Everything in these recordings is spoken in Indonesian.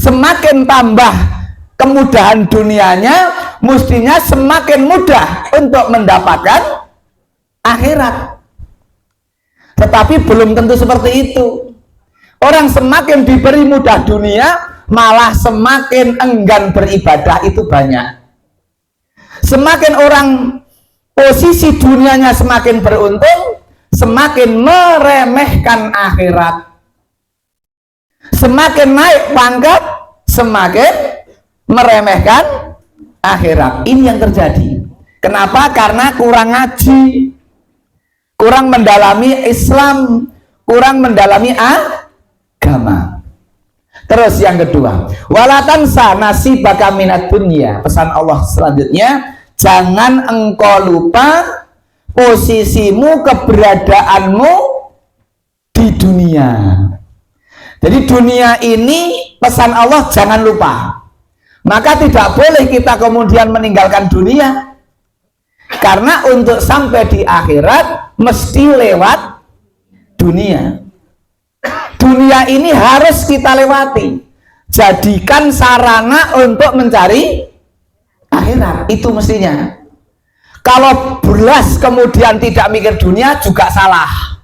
semakin tambah kemudahan dunianya, mestinya semakin mudah untuk mendapatkan akhirat. Tetapi belum tentu seperti itu. Orang semakin diberi mudah dunia, malah semakin enggan beribadah, itu banyak. Semakin orang posisi dunianya semakin beruntung, semakin meremehkan akhirat. Semakin naik pangkat, semakin meremehkan akhirat. Ini yang terjadi. Kenapa? Karena kurang ngaji, kurang mendalami Islam, kurang mendalami agama. Terus yang kedua, walatansa nasibaka minad dunya. Pesan Allah selanjutnya, jangan engkau lupa posisimu, keberadaanmu di dunia. Jadi dunia ini, pesan Allah jangan lupa. Maka tidak boleh kita kemudian meninggalkan dunia. Karena untuk sampai di akhirat mesti lewat dunia. Dunia ini harus kita lewati. Jadikan sarana untuk mencari akhirat. Itu mestinya. Kalau belas kemudian tidak mikir dunia juga salah.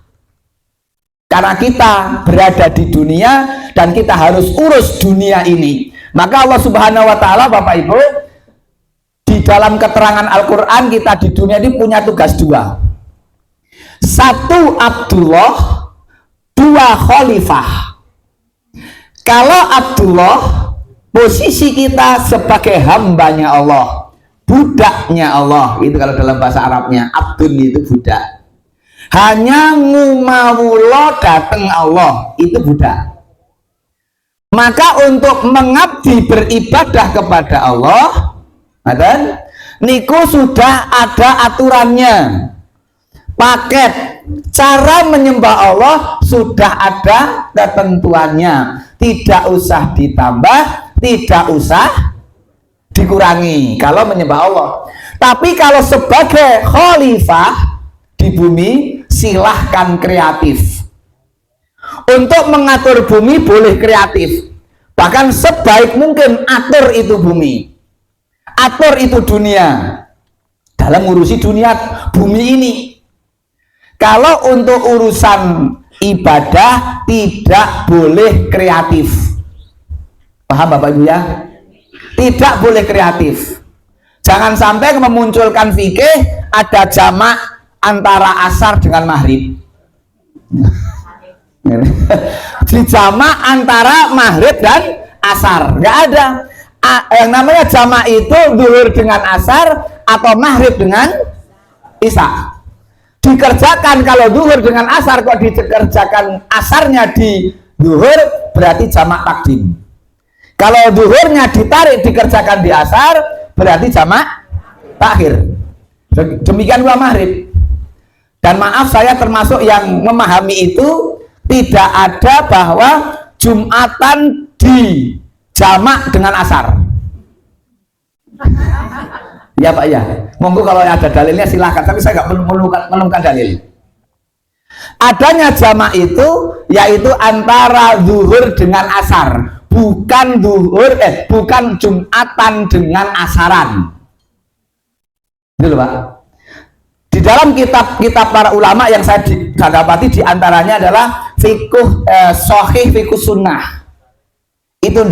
Karena kita berada di dunia dan kita harus urus dunia ini. Maka Allah Subhanahu wa Ta'ala, Bapak Ibu, di dalam keterangan Al-Quran, kita di dunia ini punya tugas dua. Satu, Abdullah. Dua, Khalifah. Kalau Abdullah, posisi kita sebagai hambanya Allah, budaknya Allah. Itu kalau dalam bahasa Arabnya, Abdun itu budak. Hanya ngumawulo dateng Allah, itu budak. Maka untuk mengabdi beribadah kepada Allah, niku sudah ada aturannya. Paket cara menyembah Allah sudah ada ketentuannya. Tidak usah ditambah, tidak usah dikurangi kalau menyembah Allah. Tapi kalau sebagai khalifah di bumi, silahkan kreatif. Untuk mengatur bumi boleh kreatif. Bahkan sebaik mungkin atur itu bumi, atur itu dunia dalam ngurusi dunia bumi ini. Kalau untuk urusan ibadah tidak boleh kreatif. Paham Bapak Ibu ya? Tidak boleh kreatif. Jangan sampai memunculkan fikih ada jamak antara asar dengan maghrib. Dijamak antara maghrib dan asar, nggak ada. Yang namanya jamak itu zuhur dengan asar atau maghrib dengan isya. Dikerjakan kalau zuhur dengan asar, kok dikerjakan asarnya di zuhur, berarti jamak takdim. Kalau zuhurnya ditarik dikerjakan di asar, berarti jamak takhir. Demikian pula maghrib. Dan maaf, saya termasuk yang memahami itu. Tidak ada bahwa Jumatan di jamak dengan asar. Ya Pak ya, monggo kalau ada dalilnya silahkan, tapi saya nggak menemukan dalil. Adanya jamak itu yaitu antara zuhur dengan asar, bukan bukan Jumatan dengan asaran. Ini loh Pak. Di dalam kitab-kitab para ulama yang saya dapati diantaranya adalah fiqh sahih, fiqh sunnah. Itu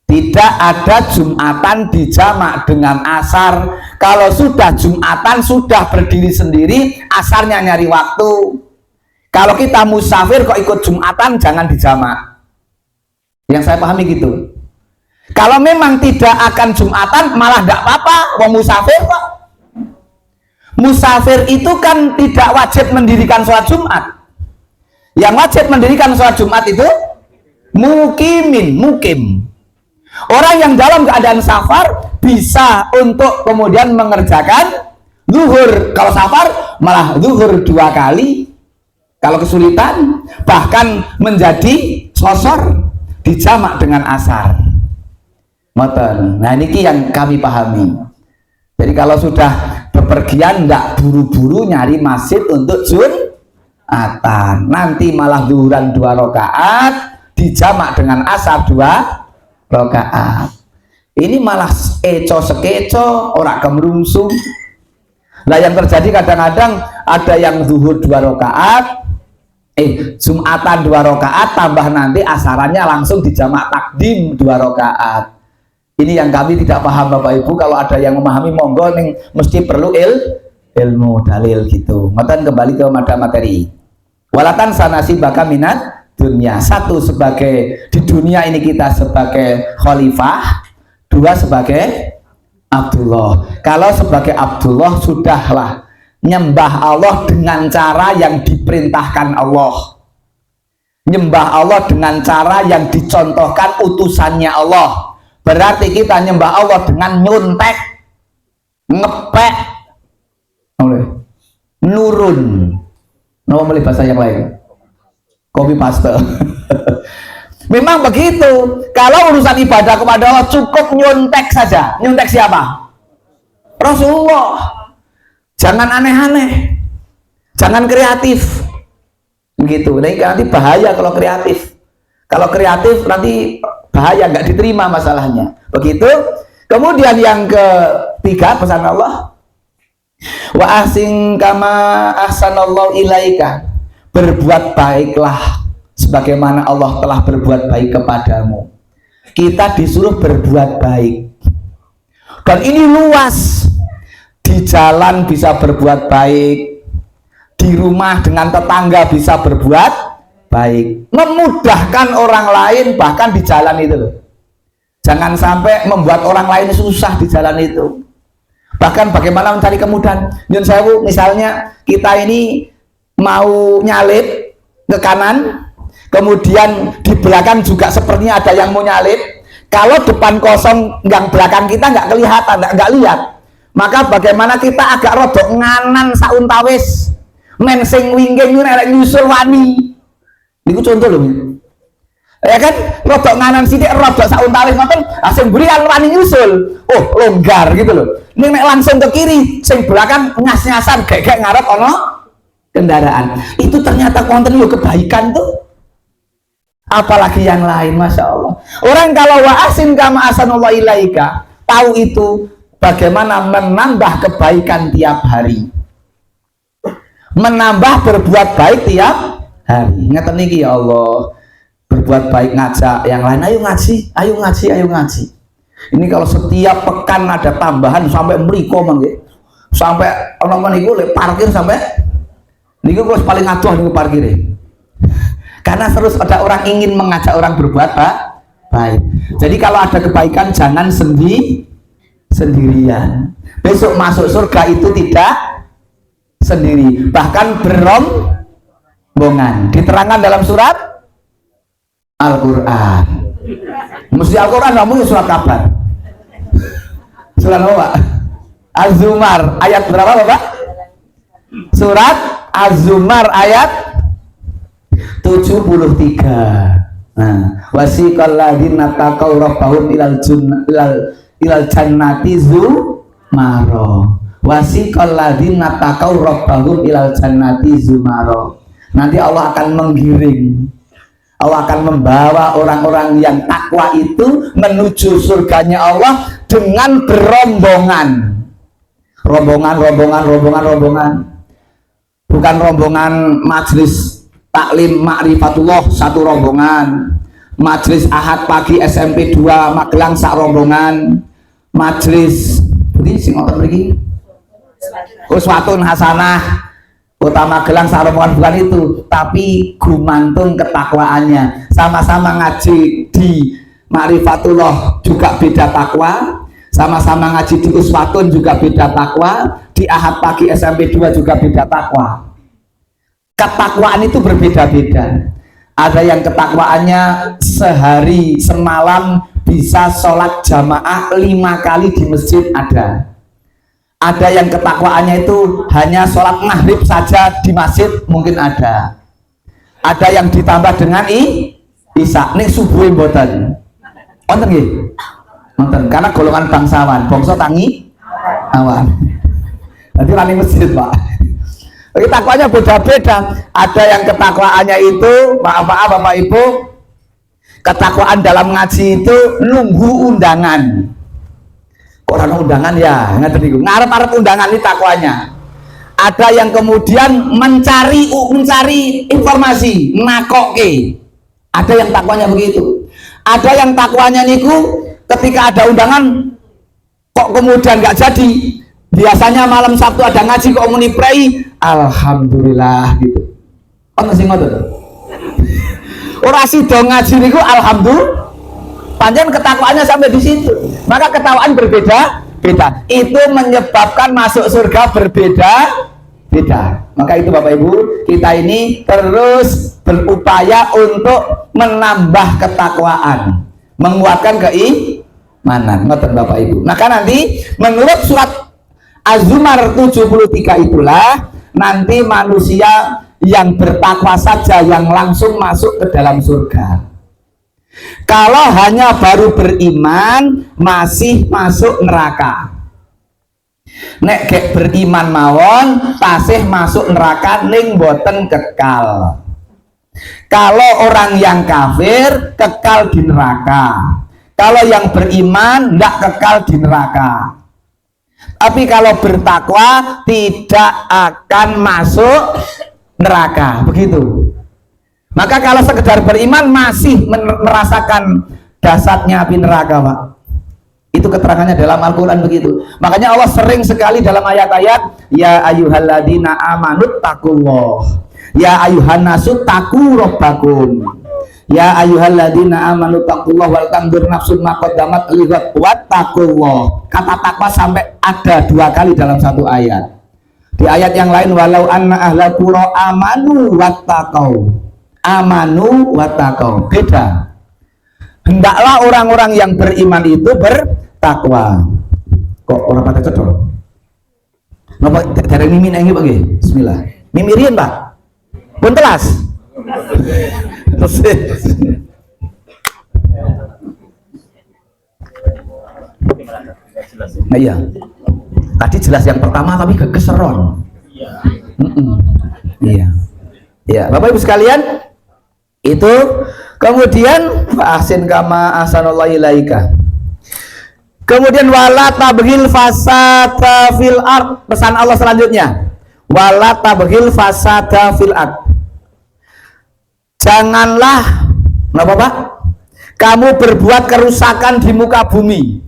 tidak ada Jumatan dijamak dengan asar. Kalau sudah Jumatan sudah berdiri sendiri, asarnya nyari waktu. Kalau kita musafir kok ikut Jumatan, jangan dijamak. Yang saya pahami gitu. Kalau memang tidak akan Jumatan, malah tidak apa-apa, wong musafir kok. Musafir itu kan tidak wajib mendirikan sholat Jumat. Yang wajib mendirikan sholat Jumat itu mukim. Orang yang dalam keadaan safar bisa untuk kemudian mengerjakan zuhur. Kalau safar malah zuhur 2 kali. Kalau kesulitan bahkan menjadi sosor dijamak dengan asar. Nah ini yang kami pahami. Jadi kalau sudah bepergian tidak buru-buru nyari masjid untuk Jumatan, nanti malah zuhuran 2 rakaat, dijamak dengan asar 2 rakaat. Ini malah eco sekeco, ora kemrungsung. Nah yang terjadi kadang-kadang ada yang zuhur 2 rakaat, Jumatan 2 rakaat, tambah nanti asarannya langsung dijamak takdim 2 rakaat. Ini yang kami tidak paham Bapak Ibu. Kalau ada yang memahami monggo, ning mesti perlu ilmu dalil gitu. Matan kembali ke materi. Walatan sanasi baka minat dunia. 1 sebagai di dunia ini kita sebagai khalifah, 2 sebagai Abdullah. Kalau sebagai Abdullah sudahlah nyembah Allah dengan cara yang diperintahkan Allah, nyembah Allah dengan cara yang dicontohkan utusannya Allah. Berarti kita nyembah Allah dengan nyuntek, ngepek, nurun. Mau beli bahasa yang lain? Copy paste. Memang begitu. Kalau urusan ibadah kepada Allah cukup nyuntek saja. Nyuntek siapa? Rasulullah. Jangan aneh-aneh, jangan kreatif. Begitu. Nanti bahaya kalau kreatif. Kalau kreatif nanti bahaya, nggak diterima masalahnya. Begitu. Kemudian yang ketiga pesan Allah, wa ahsin kama ahsanallahu ilaika. Berbuat baiklah sebagaimana Allah telah berbuat baik kepadamu. Kita disuruh berbuat baik, dan ini luas. Di jalan bisa berbuat baik, di rumah dengan tetangga bisa berbuat baik, memudahkan orang lain bahkan di jalan itu. Jangan sampai membuat orang lain susah di jalan itu. Bahkan bagaimana mencari kemudahan. Nyun sewu, misalnya kita ini mau nyalip ke kanan, kemudian di belakang juga sepertinya ada yang mau nyalip. Kalau depan kosong, yang belakang kita nggak kelihatan, nggak lihat, maka bagaimana kita agak rodok nganan sauntawis mensing winggeng nyusul wani. Niku contoh loh, ya kan, rodok nganan sidik rodok sauntawis ngoten, sing mburi kan wani nyusul, oh longgar gitu loh. Ini langsung ke kiri, sing belakang nyas-nyasan gek-gek ngarep ono kendaraan. Itu ternyata konten yo kebaikan tuh. Apalagi yang lain, masya Allah. Orang kalau wa asin kama asanullah ilaika, tahu itu bagaimana menambah kebaikan tiap hari, menambah berbuat baik tiap hari. Ngeten niki ya Allah, berbuat baik ngajak yang lain, ayo ngaji, ayo ngaji, ayo ngaji. Ini kalau setiap pekan ada tambahan sampai mriko mangke, sampai ono niku lek parkir sampai niku terus paling adoh niku parkire. Karena terus ada orang ingin mengajak orang berbuat baik. Jadi kalau ada kebaikan jangan sendirian. Besok masuk surga itu tidak sendiri, bahkan berombongan. Diterangkan dalam surat Al-Quran. Mesti Al-Quran, kamu surat kabar. Surat apa Pak? Az-Zumar ayat berapa Bapak? Surat Az-Zumar ayat 73. Nah, wasiqal ladzina taqaw rabbahum ilal jannati zumara. Wasiqal ladzina taqaw rabbahum ilal jannati zumara. Nanti Allah akan menggiring, Allah akan membawa orang-orang yang takwa itu menuju surganya Allah dengan berombongan. Rombongan. Bukan rombongan majelis taklim ma'rifatullah satu rombongan, majelis ahad pagi SMP 2 Magelang sak rombongan, majelis ini sing ngoten mriki uswatun hasanah Kota Magelang sak rombongan, bukan itu, tapi gumantung ketakwaannya. Sama-sama ngaji di ma'rifatullah juga beda takwa, sama-sama ngaji di uswatun juga beda takwa, di ahad pagi SMP 2 juga beda takwa. Ketakwaan itu berbeda-beda. Ada yang ketakwaannya sehari semalam bisa sholat jamaah 5 kali di masjid ada. Ada yang ketakwaannya itu hanya sholat maghrib saja di masjid mungkin ada. Ada yang ditambah dengan isya. Ning subuh mboten. Wonten nggih? Wonten. Karena golongan bangsawan, bangsa tangi awan. Nanti rani masjid Pak. Takwanya beda-beda. Ada yang ketakwaannya itu, maaf Bapak Ibu, Ketakwaan dalam ngaji itu nunggu undangan. Kok orang undangan ya? Ngarep-ngarep undangan ini takwanya. Ada yang kemudian mencari informasi, nakoke. Ada yang takwanya begitu. Ada yang takwanya niku ketika ada undangan kok kemudian nggak jadi. Biasanya malam Sabtu ada ngaji kok muni prei, alhamdulillah gitu. Oh masih ngotot. Ora sida ngaji niku alhamdulillah. Panjang ketakwaannya sampai di situ. Maka ketakwaan berbeda-beda. Itu menyebabkan masuk surga berbeda-beda. Maka itu Bapak Ibu, kita ini terus berupaya untuk menambah ketakwaan, menguatkan keimanan. Ngoten Bapak Ibu. Maka nanti menurut surat Az-Zumar 73 itulah nanti manusia yang bertakwa saja yang langsung masuk ke dalam surga. Kalau hanya baru beriman masih masuk neraka. Nek gek beriman mawon tasih masuk neraka ning boten kekal. Kalau orang yang kafir kekal di neraka. Kalau yang beriman ndak kekal di neraka. Tapi kalau bertakwa tidak akan masuk neraka, begitu. Maka kalau sekedar beriman masih merasakan dasarnya api neraka, Pak. Itu keterangannya dalam Al-Quran begitu. Makanya Allah sering sekali dalam ayat-ayat, ya ayyuhalladzina amanu taqullah, ya ayyuhan nasu taqu rabbakum, ya ayyuhalladzina amanu taqullah wal tanzur nafsun ma qaddamat lighad wattaqullah. Kata takwa sampai ada 2 kali dalam satu ayat. Di ayat yang lain, walau anna ahla qura amanu wattaqau. Amanu wattaqau, beda. Hendaklah orang-orang yang beriman itu bertakwa. Kok orang pada cedok? Napa dari mimin ini Pak? Bismillah. Mimirian Pak. Pun telas. Nah, iya. Tadi jelas yang pertama tapi keseron. Iya. Ya, Bapak Ibu sekalian, itu kemudian ahsin kama ahsanallahu ilaika. Kemudian wala tabghil fasada fil ard. Pesan Allah selanjutnya, wala tabghil fasada fil ard. Janganlah, kenapa Pak? Kamu berbuat kerusakan di muka bumi.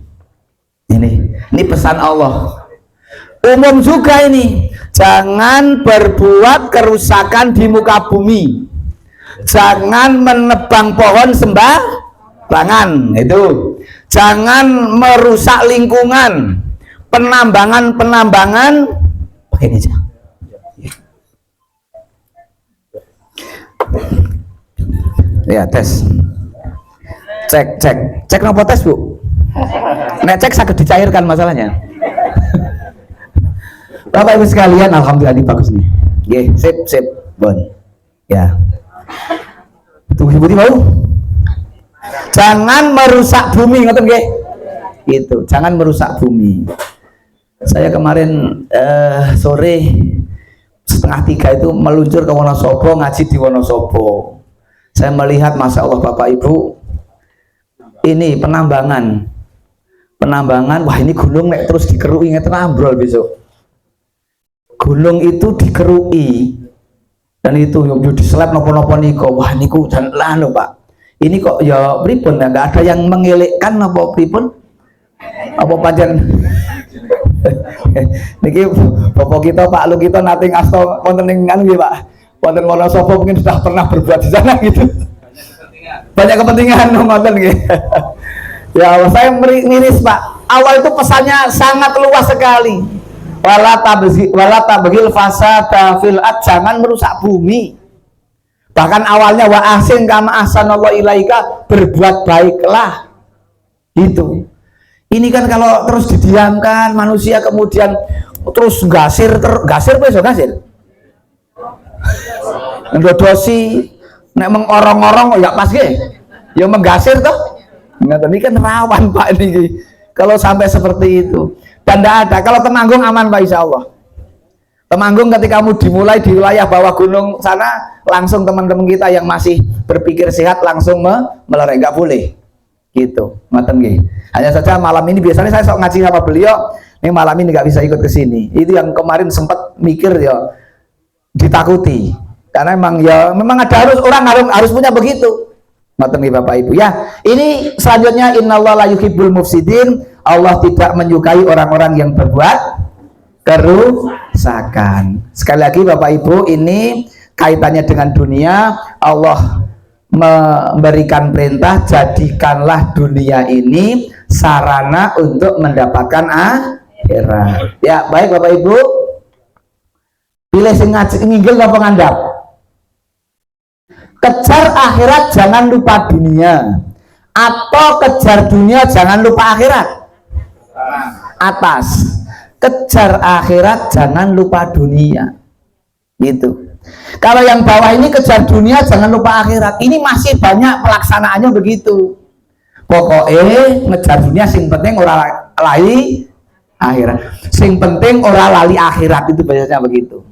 Ini pesan Allah. Umum juga ini. Jangan berbuat kerusakan di muka bumi. Jangan menebang pohon sembarangan. Itu. Jangan merusak lingkungan. Penambangan. Ini aja. Ya, tes. Cek nopo tes, Bu? Nek cek sakit dicairkan masalahnya. Bapak Ibu sekalian, alhamdulillah ini bagus nih. Nggih, sip, bon. Ya. Tunggu Ibu mau. Jangan merusak bumi, ngoten nggih. Itu, jangan merusak bumi. Saya kemarin sore 2:30 itu meluncur ke Wonosobo, ngaji di Wonosobo. Saya melihat, Masya Allah Bapak Ibu, ini penambangan, wah ini gunung nek terus dikerui ngeten ambrol besok. Gunung itu dikerui dan itu diselep nopo-nopo niko, wah niku jan lano Pak. Ini kok ya pripun ya, nggak ada yang mengelekkan apa pripun? Apa panjen? Niki bapak kita Pak Lu kita nating asto wonten ing anu nggih Pak. Wonten Wonosobo mungkin sudah pernah berbuat di sana gitu. Banyak kepentingan ngoten nggih. Ya Allah, saya miris Pak. Awal itu pesannya sangat luas sekali. Wala tabghil fasada fil ard, jangan merusak bumi. Bahkan awalnya wa ahsin kama ahsanallahu ilaika, berbuat baiklah. Itu. Ini kan kalau terus didiamkan manusia kemudian terus gasir besok gasir. Ndodosi nek mengorong-orong ya pas nggih. Ya menggasir toh. Ini kan rawan Pak ini. Kalau sampai seperti itu. Dan tidak ada. Kalau Temanggung aman Pak insya Allah. Temanggung ketika kamu dimulai di wilayah bawah gunung sana, langsung teman-teman kita yang masih berpikir sehat langsung melerai, nggak boleh gitu, ngoten nggih. Hanya saja malam ini biasanya saya sok ngaji sama beliau, ini malam ini nggak bisa ikut ke sini. Itu yang kemarin sempat mikir ya, ditakuti karena memang ada orang harus punya begitu. Ngoten nggih Bapak Ibu ya. Ini selanjutnya innallaha la yuhibbul mufsidin, Allah tidak menyukai orang-orang yang berbuat kerusakan. Sekali lagi Bapak Ibu, ini kaitannya dengan dunia. Allah memberikan perintah, jadikanlah dunia ini sarana untuk mendapatkan akhirat. Ya, baik Bapak Ibu. Pilih sing ngaji nginggil napa ngandap. Kejar akhirat, jangan lupa dunia. Atau kejar dunia, jangan lupa akhirat. Atas. Kejar akhirat, jangan lupa dunia. Gitu. Kalau yang bawah ini kejar dunia, jangan lupa akhirat. Ini masih banyak pelaksanaannya begitu. Pokoknya ngejar dunia, sing penting ora lali akhirat. Sing penting ora lali akhirat, itu biasanya begitu.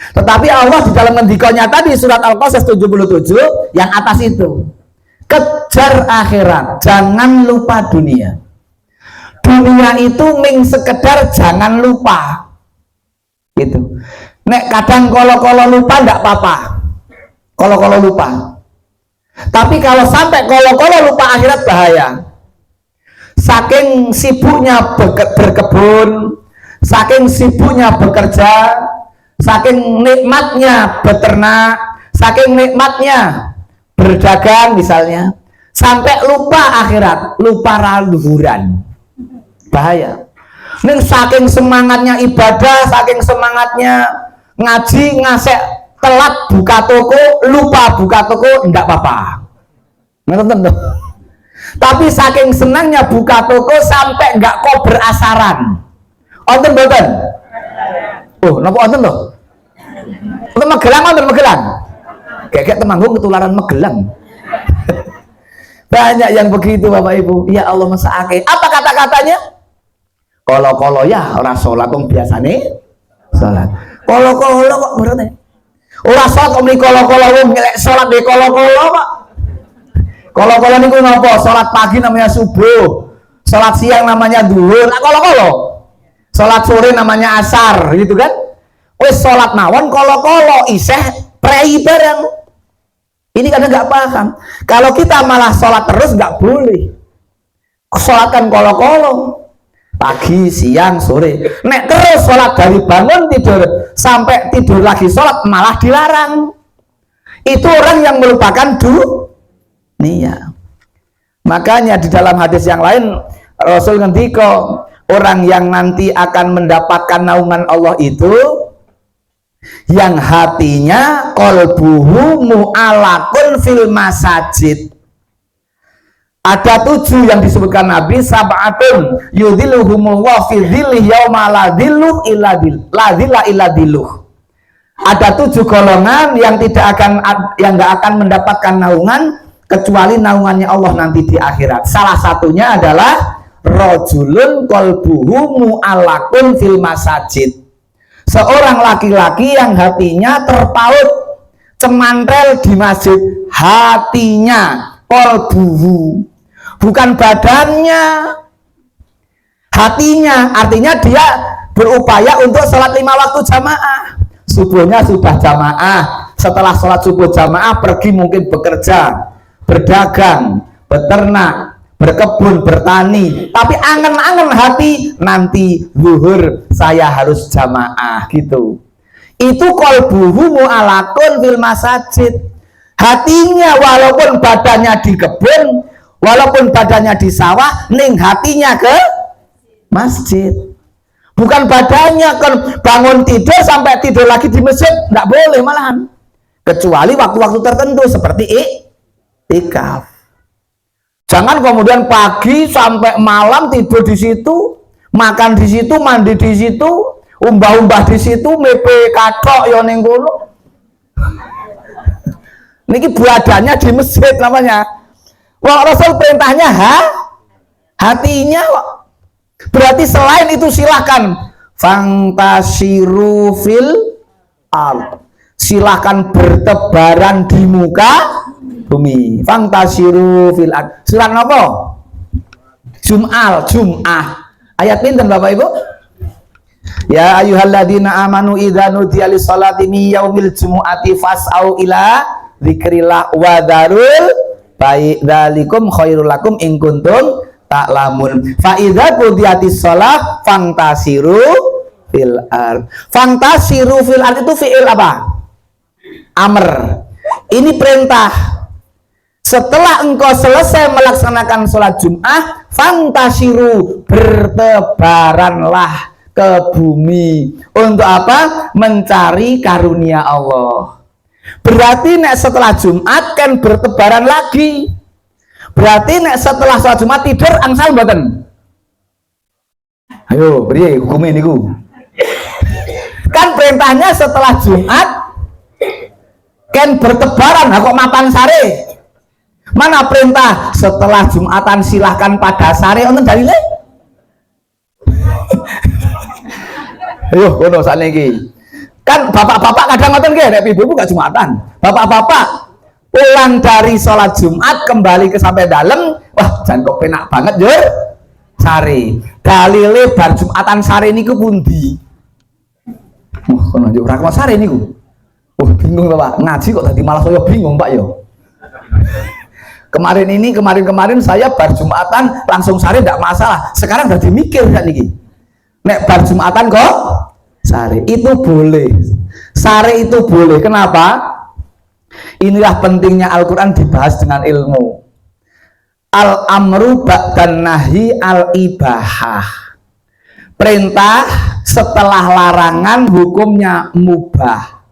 Tetapi Allah di dalam ngendikanya tadi surat Al-Qasas 77 yang atas itu. Kejar akhirat, jangan lupa dunia. Dunia itu ming sekedar jangan lupa gitu. Nek kadang kolo-kolo lupa ndak apa-apa, kolo-kolo lupa. Tapi kalau sampai kolo-kolo lupa akhirat bahaya. Saking sibuknya berkebun, saking sibuknya bekerja, saking nikmatnya beternak, saking nikmatnya berdagang misalnya, sampai lupa akhirat, lupa luhuran. Bahaya. Ning saking semangatnya ibadah, saking semangatnya ngaji, ngasek telat buka toko, lupa buka toko, enggak apa-apa. Ngerti tuh. Tapi saking senangnya buka toko sampai enggak kok berasaran. Onten mboten? Oh, napa onten lho? Onten Magelang, onten Magelang. Kayak Temanggung ketularan Magelang. Banyak yang begitu Bapak Ibu. Ya Allah mesake. Apa kata-katanya? Kolo-kolo ya ora salat wong biasane salat. Kolo-kolo kok berarti. Ora salat kok muni kolo-kolo wong nek salat de kolo-kolo Pak. Kolo-kolo niku napa? Salat pagi namanya subuh. Salat siang namanya zuhur. Nah, kolo-kolo. Salat sore namanya asar, gitu kan? Wis salat mawon kolo-kolo isih prei bareng. Ini kadang nggak paham. Kalau kita malah salat terus nggak boleh. Salatkan kolo-kolo. Pagi, siang, sore. Nek terus sholat dari bangun tidur sampai tidur lagi sholat malah dilarang. Itu orang yang melupakan dunia. Makanya di dalam hadis yang lain Rasul ngendika, orang yang nanti akan mendapatkan naungan Allah itu yang hatinya qalbuhu mu'alaqun fil masajid. Ada 7 yang disebutkan Nabi, sab'atun yudhilluhumullah fi dhillih yauma la dhillu illa dhilluh. Ada 7 golongan yang enggak akan mendapatkan naungan kecuali naungannya Allah nanti di akhirat. Salah satunya adalah rajulun qalbuhu mu'allaqun fil masajid. Seorang laki-laki yang hatinya terpaut, cemantel di masjid, hatinya, qalbuhu. Bukan badannya, hatinya. Artinya dia berupaya untuk sholat 5 waktu jamaah. Subuhnya sudah jamaah, setelah sholat subuh jamaah pergi mungkin bekerja, berdagang, beternak, berkebun, bertani, tapi angen-angen hati nanti zuhur saya harus jamaah gitu. Itu qalbuhu mu'alaqun fil masajid. Hatinya walaupun badannya di kebun, walaupun badannya di sawah, ning hatinya ke masjid. Bukan badannya kan bangun tidur sampai tidur lagi di masjid, nggak boleh malahan. Kecuali waktu-waktu tertentu seperti iktikaf. Jangan kemudian pagi sampai malam tidur di situ, makan di situ, mandi di situ, umbah-umbah di situ, mepe katok yo ning kono. Niki badannya di masjid namanya. Wah, Rasul perintahnya hatinya. Berarti selain itu silahkan fantasiru fil ard. Silahkan bertebaran di muka bumi. Fantasiru fil ard. Surat apa? Jum'ah. Ayat pinten Bapak Ibu? Ya ayyuhalladzina amanu idza nudiya lis-salati min yaumil jumu'ati fas'au ila dzikrillah wa dzarul bai dzalikum khairul lakum in kuntum ta'lamun. Fa idza qudiyatis shalah fantasiru fil ard. Fantasiru fil ard itu fi'il apa? Amr. Ini perintah. Setelah engkau selesai melaksanakan sholat Jum'ah, fantasiru, bertebaranlah ke bumi. Untuk apa? Mencari karunia Allah. Berarti nek setelah Jumat kan bertebaran lagi. Berarti nek setelah sholat Jumat tidur angsal mboten? Ayo, beri hukum ini ku. Kan perintahnya setelah Jumat kan bertebaran, kok mapan sare. Mana perintah setelah Jumatan silahkan pada sare wonten dalile? Ayo ngono sakniki. Kan bapak-bapak kadang ngoten nggih, nek ibu-ibu gak Jumatan. Bapak-bapak pulang dari sholat Jumat kembali ke sampai dalam, wah jan kok penak banget yo. Sare. Dalile bar Jumatan sare niku pundi? Wah kono yo ora kok sare niku. Wah bingung Pak, ngaji kok tadi malah saya bingung Pak yo. Kemarin saya bar Jumatan langsung sare tidak masalah. Sekarang udah dimikir kan niki. Nek bar Jumatan kok sare itu boleh. Sare itu boleh. Kenapa? Inilah pentingnya Al-Qur'an dibahas dengan ilmu. Al-amru ba'dan nahi al-ibahah. Perintah setelah larangan hukumnya mubah.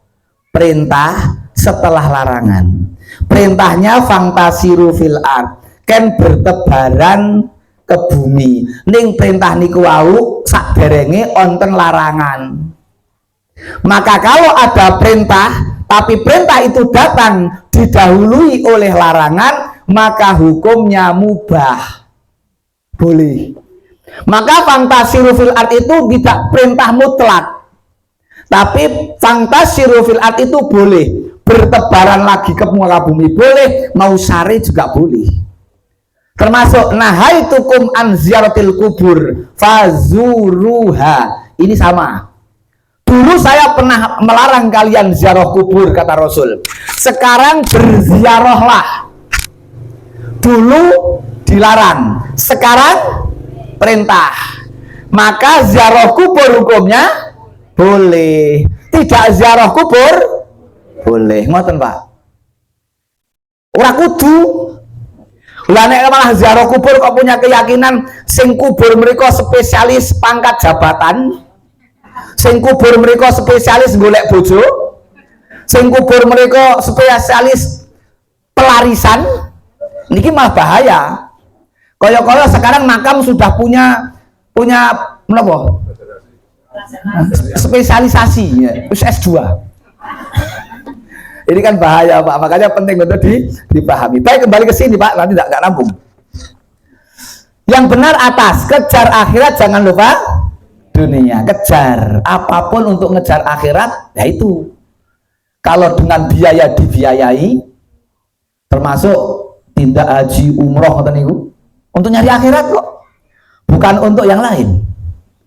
Perintah setelah larangan. Perintahnya fantasiru fil ard, ken bertebaran ke bumi. Ning perintah niku wau saderenge wonten larangan. Maka kalau ada perintah tapi perintah itu datang didahului oleh larangan, maka hukumnya mubah. Boleh. Maka fantasiru fil ard itu tidak perintah mutlak. Tapi fantasiru fil ard itu boleh. Bertebaran lagi ke muka bumi boleh, mau sare juga boleh. Termasuk nahaitukum an ziyaratil kubur fazuruha. Ini sama. Dulu saya pernah melarang kalian ziarah kubur kata Rasul. Sekarang berziarahlah. Dulu dilarang, sekarang perintah. Maka ziarah kubur hukumnya boleh. Tidak ziarah kubur boleh, ngoten Pak. Ora kudu. Lah nek malah ziarah kubur kok punya keyakinan sing kubur mereka spesialis pangkat jabatan, sing kubur mereka spesialis golek bojo, sing kubur mereka spesialis pelarisan, niki malah bahaya. Kaya-kaya sekarang makam sudah punya menapa? Spesialisasi ya, S2. Ini kan bahaya Pak, makanya penting untuk dipahami. Baik, kembali ke sini Pak, nanti nggak nambung. Yang benar atas, kejar akhirat, jangan lupa dunia. Kejar apapun untuk ngejar akhirat, ya itu. Kalau dengan biaya dibiayai, termasuk tindak haji umroh ngoten niku, untuk nyari akhirat kok, bukan untuk yang lain.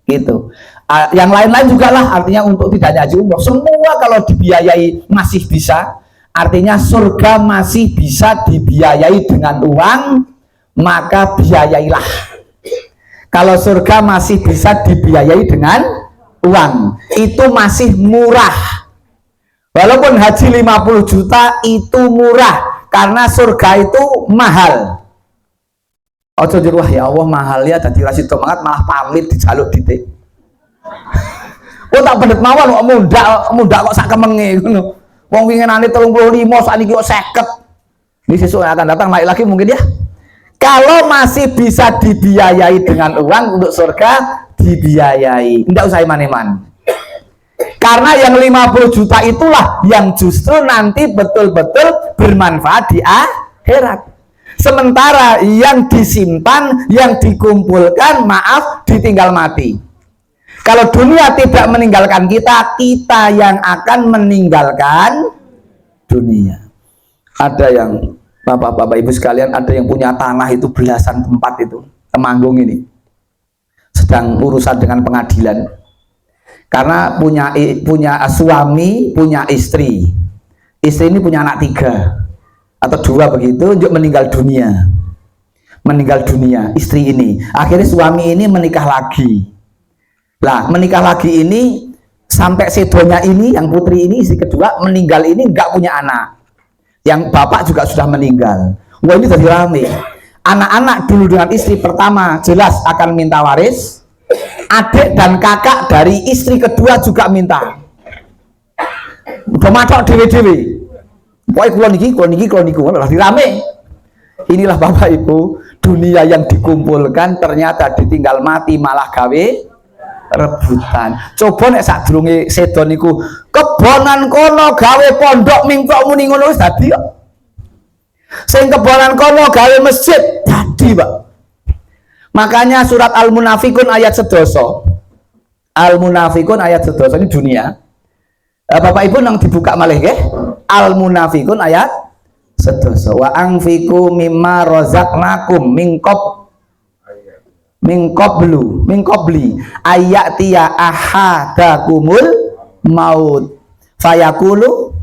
Gitu. Yang lain-lain juga lah, artinya untuk tidak haji umroh. Semua kalau dibiayai masih bisa, artinya surga masih bisa dibiayai dengan uang, maka biayailah. Kalau surga masih bisa dibiayai dengan uang, itu masih murah. Walaupun haji 50 juta itu murah, karena surga itu mahal. Ojo wah ya Allah mahal ya, dadi rasid semangat malah pamit dijaluk titik. Oh tak pendet mawon kok muda kok sak kemenge ngono. Wong winginane 35 sakniki kok 50. Ini sesuk akan datang naik lagi mungkin ya. Kalau masih bisa dibiayai dengan uang untuk surga, dibiayai. Enggak usah iman-iman. Karena yang 50 juta itulah yang justru nanti betul-betul bermanfaat di akhirat. Sementara yang disimpan, yang dikumpulkan, maaf, ditinggal mati. Kalau dunia tidak meninggalkan kita, kita yang akan meninggalkan dunia. Ada yang bapak-bapak ibu sekalian, ada yang punya tanah itu belasan tempat itu, Temanggung ini sedang urusan dengan pengadilan karena punya suami, punya istri ini punya anak 3 atau 2 begitu, untuk meninggal dunia istri ini. Akhirnya suami ini menikah lagi. Lah menikah lagi ini sampai sedonya ini, yang putri ini istri kedua meninggal ini nggak punya anak, yang bapak juga sudah meninggal. Wah ini jadi rame. Anak-anak dulu dengan istri pertama jelas akan minta waris, adik dan kakak dari istri kedua juga minta. Udah matok dewe-dewe. Pokoknya kulon niki lagi rame. Inilah bapak ibu, dunia yang dikumpulkan ternyata ditinggal mati malah gawe rebutan. Coba nek sadurunge sedo niku kebonan kono gawe pondok mingkok muni ngono wis dadi kok. Sing kebonan kono gawe masjid dadi, Pak. Makanya surat Al-Munafikun ayat 11. Al-Munafikun ayat 11 ini dunia. Bapak Ibu nang dibuka malih nggih. Al-Munafikun ayat 11. Wa anfiqu mimma razaqnakum min qabli ayatiya ahadakumul maut fayaqulu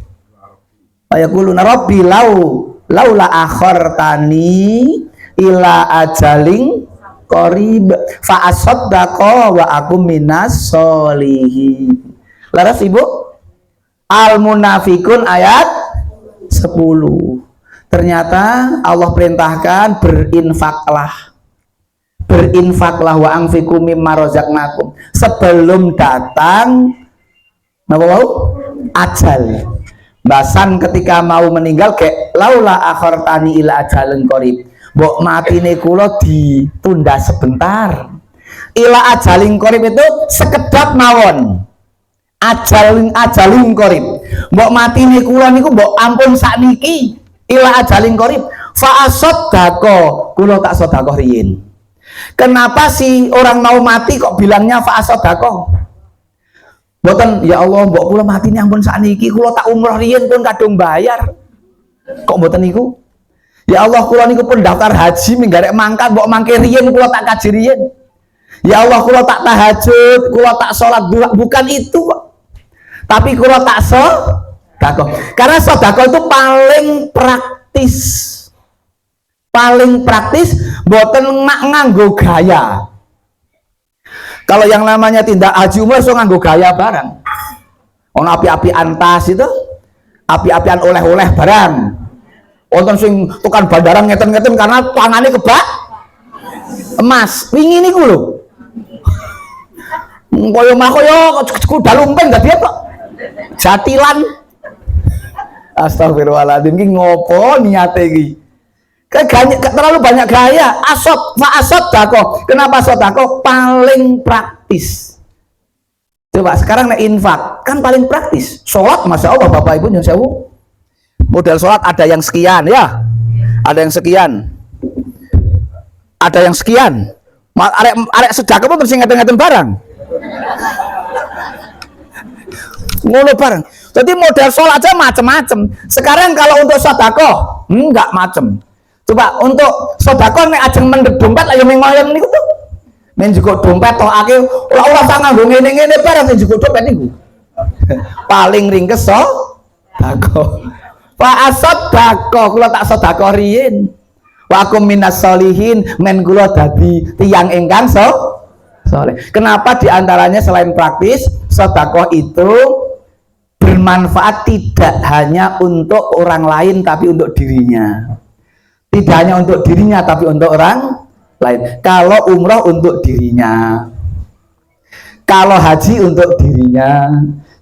rabbi laula akhartani ila ajalin qarib fa asaddaqa wa akum minas solihin. Laras Ibu, Al-Munafikun ayat 10. Ternyata Allah perintahkan berinfaklah wa anfiqu mimma razaqnakum sebelum datang ajal. Basan ketika mau meninggal kayak laula akhartani ila ajalin qarib. Mbok matine kula ditunda sebentar. Ila ajalin qarib itu sekedap mawon. Ajalin qarib. Mbok matine kula niku mbok ampun sakniki ila ajalin qarib. Fa asaddaqa, kula tak sedekah riyin. Kenapa sih orang mau mati kok bilangnya fa asaddaqa? Mboten, ya Allah, mbok kula mati nih ampun sakniki, kula tak umroh riyen pun kadung bayar. Kok mboten niku? Ya Allah, kula niku pun daftar haji minggarek mangkat, mbok mangke riyen kula tak kaji riyen. Ya Allah, kula tak tahajud, kula tak sholat duha, bukan itu kok. Tapi kula tak sedekah. Karena sedekah itu paling praktis. Paling praktis, mboten nganggo gaya. Kalau yang namanya tindak haji umroh so nganggo gaya barang. Ono api-apian tas itu, api-apian oleh-oleh barang. Wonten sing tukang bandara ngeten-ngeten karena tangane kebak emas. Wingi niku lho. Koyo makoyo kuda lumping gak dia kok. Jatilan. Astagfirullahaladzim, iki ngopo niate iki? Terlalu banyak gaya. Asot, kenapa sodako paling praktis? Coba sekarang nek infak kan paling praktis. Sholat, masya Allah bapak ibu nyun sewu. Model sholat ada yang sekian ya, ada yang sekian, ada yang sekian. Arek sedekah pun terus ngeten-ngeten barang. Ngono barang. Jadi model sholat aja macem-macem. Sekarang kalau untuk sedekah enggak macem. Coba untuk sedekah nek ajeng mendhet dompet ayo mengoyon niku tuh. Men juga dompet tokake ora usah nganggo ngene-ngene barang juga dompet niku. Paling ringkes sedekah. Fa asaddaqa, kula tak sedekah riyin. Wa akum minas solihin, men kula dadi tiyang ingkang saleh. Kenapa diantaranya selain praktis, sedekah itu bermanfaat tidak hanya untuk orang lain tapi untuk dirinya. Tidak hanya untuk dirinya tapi untuk orang lain. Kalau umroh untuk dirinya, kalau haji untuk dirinya,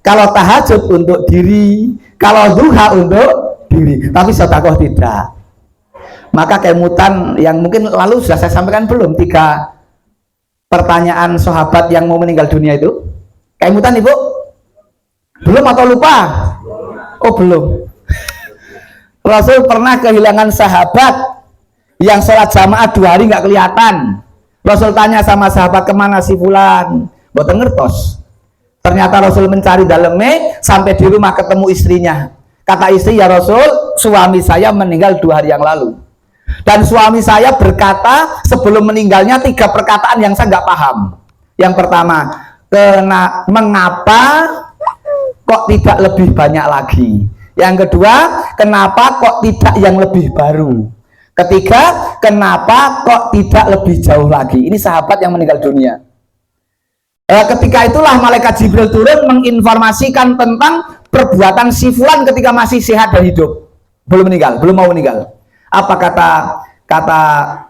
kalau tahajud untuk diri, kalau duha untuk diri, tapi sedekah tidak. Maka kemutan yang mungkin lalu sudah saya sampaikan belum, 3 pertanyaan sahabat yang mau meninggal dunia itu. Kemutan Ibu? Belum atau lupa? Oh belum. Rasul pernah kehilangan sahabat yang sholat jamaah 2 hari nggak kelihatan. Rasul tanya sama sahabat, kemana si fulan? Mboten ngertos. Ternyata Rasul mencari dalamnya sampai di rumah ketemu istrinya. Kata istri, ya Rasul, suami saya meninggal 2 hari yang lalu. Dan suami saya berkata sebelum meninggalnya 3 perkataan yang saya nggak paham. Yang pertama, mengapa kok tidak lebih banyak lagi? Yang kedua, kenapa kok tidak yang lebih baru? Ketiga, kenapa kok tidak lebih jauh lagi? Ini sahabat yang meninggal dunia. Ketika itulah malaikat Jibril turun menginformasikan tentang perbuatan si fulan ketika masih sehat dan hidup, belum meninggal, belum mau meninggal. Apa kata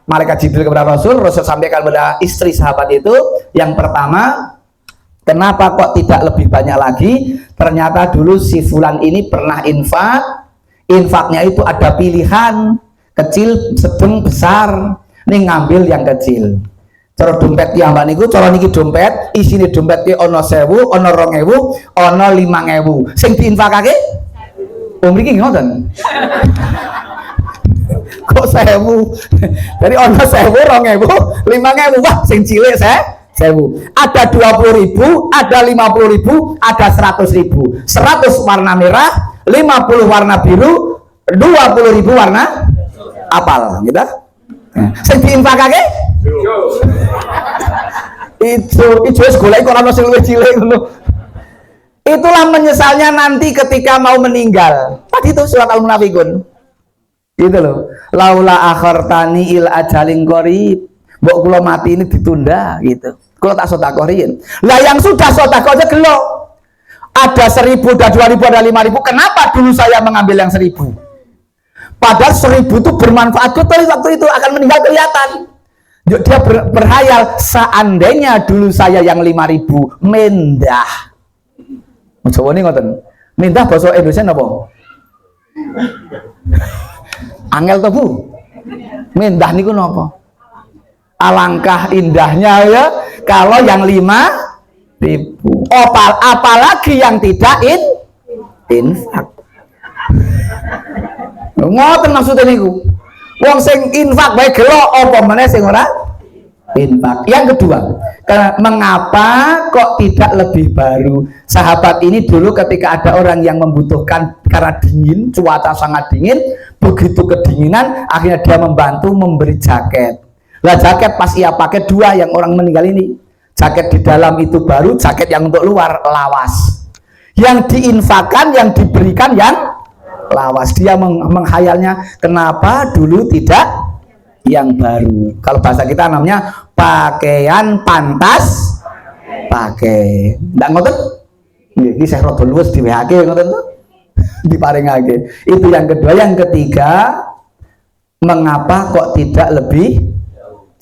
malaikat Jibril kepada Rasul? Rasul sampaikan kepada istri sahabat itu, yang pertama, kenapa kok tidak lebih banyak lagi? Ternyata dulu si fulan ini pernah infak, infaknya itu ada pilihan kecil, sedang, besar. Nih ngambil yang kecil. Cara dompet yang mbak niku, cara niki dompet, isine dompet ki ono 1000, ono 2000, ono 5000. Sing diinfakake? Mriki ngoten. Kok 1000? Jadi ono 1000, 2000, 5000. Wah, sing cilik 1000. Ada 20.000, ada 50.000, ada 100.000. 100 warna merah, 50 warna biru, 20.000 warna apal, gitu. Sing diinfakake? Itu golek kok ana sing luwih cilik ngono. Itulah menyesalnya nanti ketika mau meninggal. Tadi itu surat Al-Munafikun. Gitu loh. Laula akhartani il ajalin qarib. Mbok kula mati ini ditunda gitu. Kula tak sedekah riyen. Lah yang sudah sedekah aja gelo. Ada 1000, ada 2000, ada 5000. Kenapa dulu saya mengambil yang 1000? Padahal 1000 itu bermanfaat betul waktu itu, akan meninggal kelihatan. Dia berhayal, seandainya dulu saya yang 5000 mendah. Jawa ini ngoten. Mendah bahasa Indonesia apa? Angel to Bu? Mendah niku napa? Alangkah indahnya ya kalau yang 5000. Apalagi yang tidak infak. Ngoten maksudnya niku. Wong sing infak bae gelo apa meneh sing ora infak. Yang kedua, mengapa kok tidak lebih baru? Sahabat ini dulu ketika ada orang yang membutuhkan karena dingin, cuaca sangat dingin, begitu kedinginan, akhirnya dia membantu memberi jaket. Lah jaket pas ia pakai 2 yang orang meninggal ini. Jaket di dalam itu baru, jaket yang untuk luar lawas. Yang diinfakkan, yang diberikan yang lawas. Dia menghayalnya, kenapa dulu tidak yang baru? Kalau bahasa kita namanya pakaian pantas pakai. Ndak ngoten? Nggih, saya rada luwes diwehake ngoten to. Diparingake. Itu yang kedua. Yang ketiga, mengapa kok tidak lebih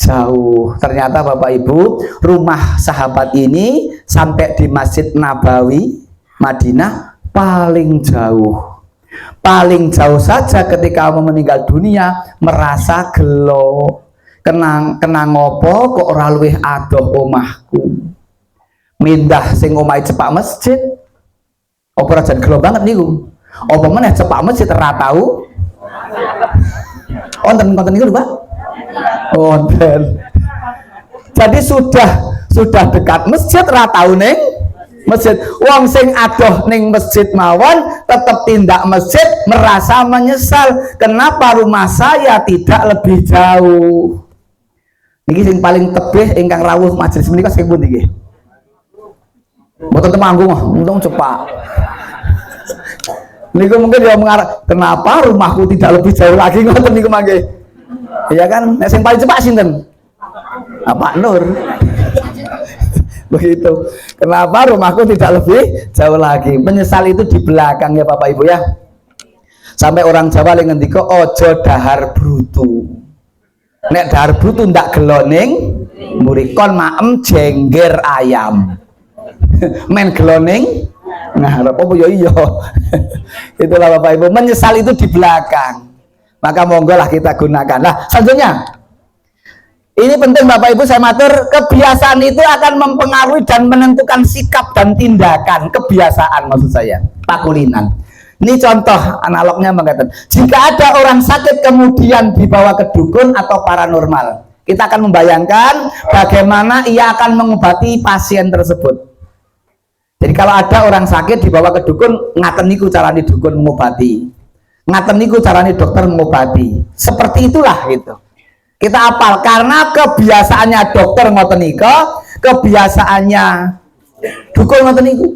jauh? Ternyata Bapak Ibu, rumah sahabat ini sampai di Masjid Nabawi Madinah paling jauh. Paling jauh saja ketika mau meninggal dunia merasa gelo. Kenang ngopo kok ora luwih adoh omahku. Mindah sing omahe cepak masjid. Apa ora jan gelo banget niku. Apa meneh cepak masjid ora tau. Wonten niku lho, Pak. Wonten. Jadi sudah dekat masjid ora tau ning masjid. Wong sing adoh ning masjid mawon tetap tindak masjid, merasa menyesal, kenapa rumah saya tidak lebih jauh. Niki sing paling tebih ingkang rawuh majelis menika sing pundi nggih? Mboten temanggung, untung cepak. Niku mungkin dia mengarah, kenapa rumahku tidak lebih jauh lagi, ngoten niku mangke. Iya kan, nek sing paling cepak sinten? Pak Nur. Begitu. Kenapa rumahku tidak lebih jauh lagi? Menyesal itu di belakang ya Bapak Ibu ya. Sampai orang Jawa yang ngendika ojo dahar brutu. Nek dahar brutu ndak geloning murikon maem jengger ayam. Men geloning ngarep apa ya iya. Itulah Bapak Ibu, menyesal itu di belakang. Maka monggo lah kita gunakan. Nah, selanjutnya ini penting Bapak Ibu, saya matur, kebiasaan itu akan mempengaruhi dan menentukan sikap dan tindakan. Kebiasaan maksud saya, pakulinan. Ini contoh analognya mengatakan, jika ada orang sakit kemudian dibawa ke dukun atau paranormal, Kita akan membayangkan bagaimana ia akan mengobati pasien tersebut. Jadi kalau ada orang sakit dibawa ke dukun, ngaten niku carane dukun mengobati. Ngaten niku carane dokter mengobati. Seperti itulah gitu. Kita apal karena kebiasaannya dokter ngoten nika, kebiasaannya dukun ngoten niku.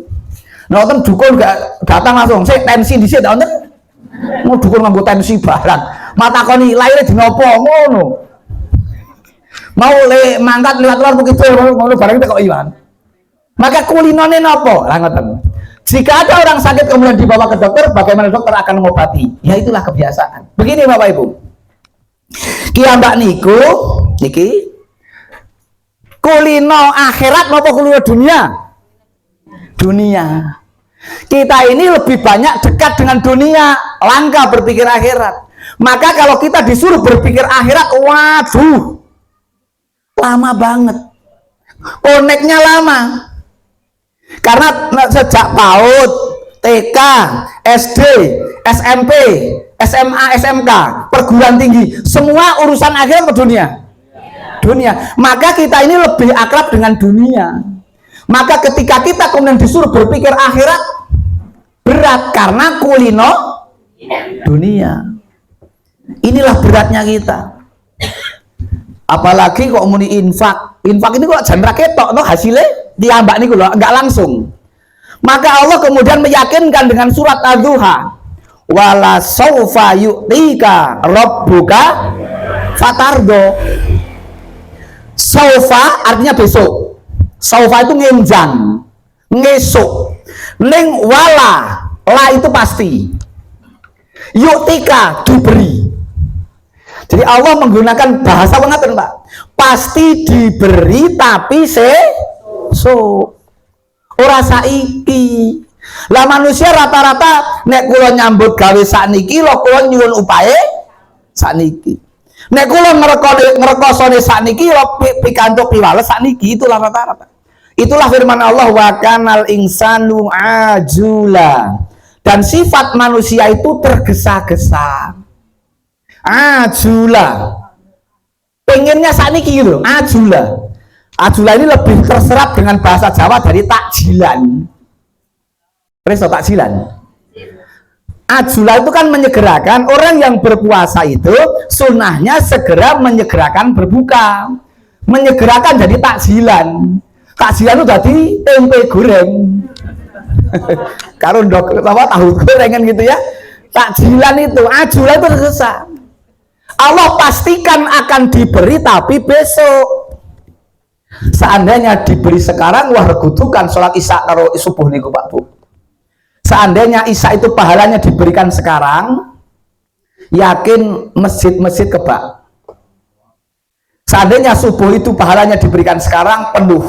Nonton dukun gak datang langsung, saya tensi dhisik ta wonten. Mau dukun nganggo tensi barang. Mata koni lahirnya di nopo ngono. Mau mangkat lewat luar begitu ngono barang itu kok iwan. Maka kulinone nopo? Lah ngoten. Jika ada orang sakit kemudian dibawa ke dokter, bagaimana dokter akan mengobati? Ya itulah kebiasaan. Begini Bapak Ibu. Kiambak niku niki kulino akhirat maupun kulino dunia? Dunia. Kita ini lebih banyak dekat dengan dunia, langka berpikir akhirat. Maka kalau kita disuruh berpikir akhirat, waduh, lama banget. Koneknya lama. Karena sejak PAUD, TK, SD, SMP, SMA, SMK, perguruan tinggi, semua urusan akhirat ke dunia. Dunia. Maka kita ini lebih akrab dengan dunia. Maka ketika kita kemudian disuruh berpikir akhirat, berat karena kulino dunia. Inilah beratnya kita. Apalagi kok muni infak. Infak ini kok jan ra ketok no hasilnya diambak niku lho, enggak langsung. Maka Allah kemudian meyakinkan dengan surat Ad-Duha. Wala saufa yu'tika rabbuka fatardo. Saufa artinya besok. Saufa itu ngenjang, ngesuk. Ning wala, la itu pasti. Yu'tika diberi. Jadi Allah menggunakan bahasa pengatur Pak. Pasti diberi tapi ora saiki. Lah manusia rata-rata nek kula nyambut gawe sakniki lho kula nyuwun upaye sakniki. Nek kula ngrekosone sakniki lho pikantuk piwales sakniki, itulah rata-rata. Itulah firman Allah wa kanal insanu ajula. Dan sifat manusia itu tergesa-gesa. Ajula. Pengennya sakniki gitu, ajula. Ajula ini lebih terserap dengan bahasa Jawa dari takjilan. Preso takjilan. Ajula itu kan menyegerakan. Orang yang berpuasa itu sunnahnya segera menyegerakan berbuka. Menyegerakan jadi takjilan. Takjilan itu jadi tempe goreng. Karo ndok apa tahu gorengan gitu ya. Takjilan itu, ajula itu tergesa. Allah pastikan akan diberi tapi besok. Seandainya diberi sekarang, wah regutukan sholat isya karo subuh niku Pak Bu. Seandainya isya itu pahalanya diberikan sekarang, yakin masjid-masjid kebak. Seandainya subuh itu pahalanya diberikan sekarang, penuh.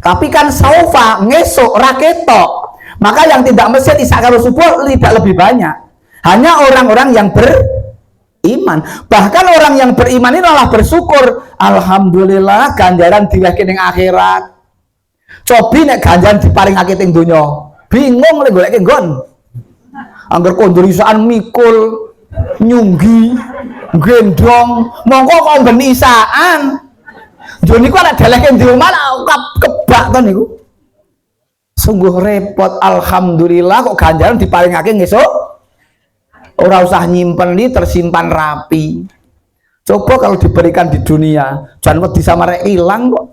Tapi kan saufa ngesok raketok. Maka yang tidak masjid isya karo subuh tidak lebih banyak. Hanya orang-orang yang beriman. Bahkan orang yang beriman ini malah bersyukur. Alhamdulillah ganjaran diwakil ning akhirat. Cobi nek ganjaran diparingake ning donya. Bingung lek golek nggon. Angger kondurisaan mikul, nyunggi, gendong, mongko kok ben isaan. Yo niku arek deleke ndi omah kebak to niku. Sungguh repot. Alhamdulillah kok ganjaran diparingake ngesuk. Ora usah nyimpen nih, tersimpan rapi. Coba kalau diberikan di dunia, jangan wedi sama rek hilang kok.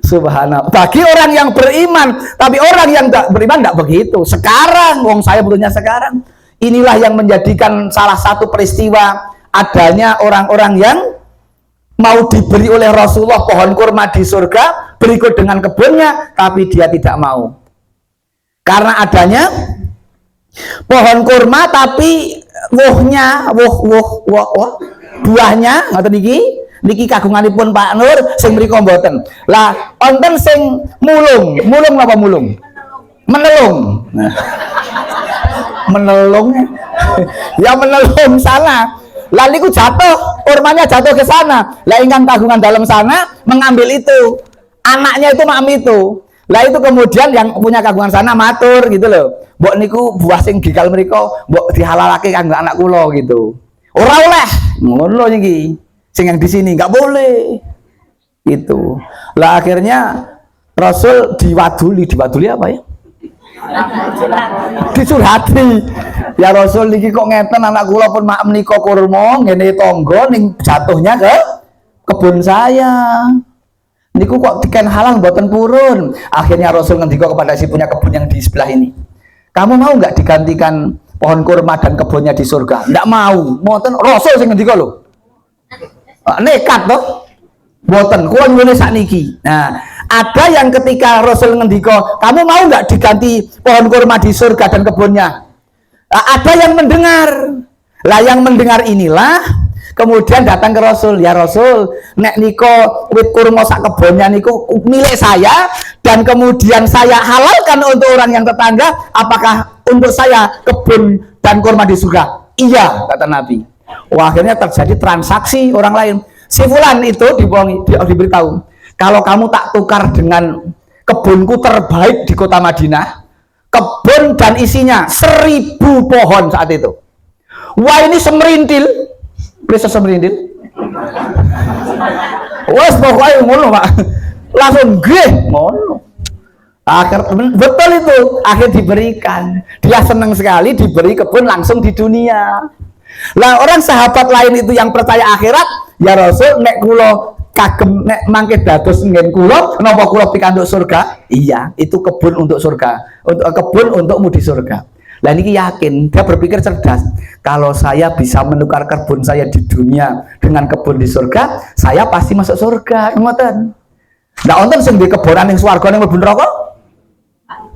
Subhanallah. Bagi orang yang beriman, tapi orang yang tidak beriman tidak begitu. Sekarang, wong saya butuhnya sekarang. Inilah yang menjadikan salah satu peristiwa adanya orang-orang yang mau diberi oleh Rasulullah pohon kurma di surga, berikut dengan kebunnya, tapi dia tidak mau. Karena adanya pohon kurma tapi buahnya ngoten niki kagunganipun Pak Nur sing mriku mboten. Lah wonten sing mulung napa mulung? Menelung. Nah. Menelung. Ya menelung sana. Lah niku jatuh, kurmanya jatuh ke sana. Lah ingkang kagungan dalam sana mengambil itu. Anaknya itu makam itu. Lah itu kemudian yang punya kagungan sana matur gitu loh. Mbok niku buah sing gigal mriko mbok dihalalake kanggo anak kula gitu. Ora oleh ngono iki. Sing yang di sini nggak boleh. Itu. Lah akhirnya Rasul diwaduli apa ya? Disurhati. Ya Rasul niki kok ngeten anak kula pun mak menika kurma ngene tangga ning jatuhnya ke kebun saya. Niku kok diken halal mboten purun. Akhirnya Rasul ngendika kepada si punya kebun yang di sebelah ini. Kamu mau nggak digantikan pohon kurma dan kebunnya di surga? Nggak mau. Mboten Rasul sing ngendika lho. Nekat toh. Mboten kula nyuwun sakniki. Nah, ada yang ketika Rasul ngendika, kamu mau nggak diganti pohon kurma di surga dan kebunnya? Nah, ada yang mendengar. Lah yang mendengar inilah kemudian datang ke Rasul, ya Rasul, nek niko wit kurma sak kebunnya niku milik saya dan kemudian saya halalkan untuk orang yang tetangga, apakah untuk saya kebun dan kurma di surga? Iya, kata Nabi. Wah, akhirnya terjadi transaksi orang lain. Si fulan itu diberitahu, kalau kamu tak tukar dengan kebunku terbaik di kota Madinah, kebun dan isinya 1000 pohon saat itu. Wah, ini semerintil, bisa semerintil. Wes pokoknya ngono Pak, langsung gede ngono. Akhir betul itu, akhir diberikan. Dia senang sekali diberi kebun langsung di dunia. Lah orang sahabat lain itu yang percaya akhirat, ya Rasul nek kula kagem nek mangke dados ngen kula napa kula pikantuk surga? Iya, itu kebun untuk surga. Untuk kebun untukmu di surga. Lah niki yakin, dia berpikir cerdas. Kalau saya bisa menukar kebun saya di dunia dengan kebun di surga, saya pasti masuk surga. Ngoten. Ndak wonten sing di kebonan ning swarga ning mlebu neraka.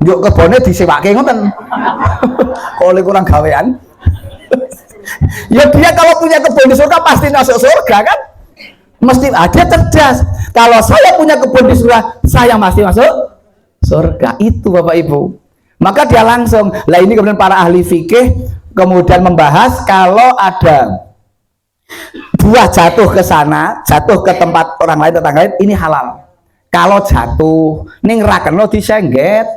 Yo kebone disewake ngoten. Oleh kurang gawean. Ya dia kalau punya kebun di surga pasti masuk surga kan? Mesti ada cerdas. Kalau saya punya kebun di surga, saya pasti masuk surga. Itu Bapak Ibu. Maka dia langsung. Lah ini kemudian para ahli fikih kemudian membahas kalau ada buah jatuh ke sana, jatuh ke tempat orang lain tetangga lain, ini halal. Kalau jatuh ning rakeno disengget.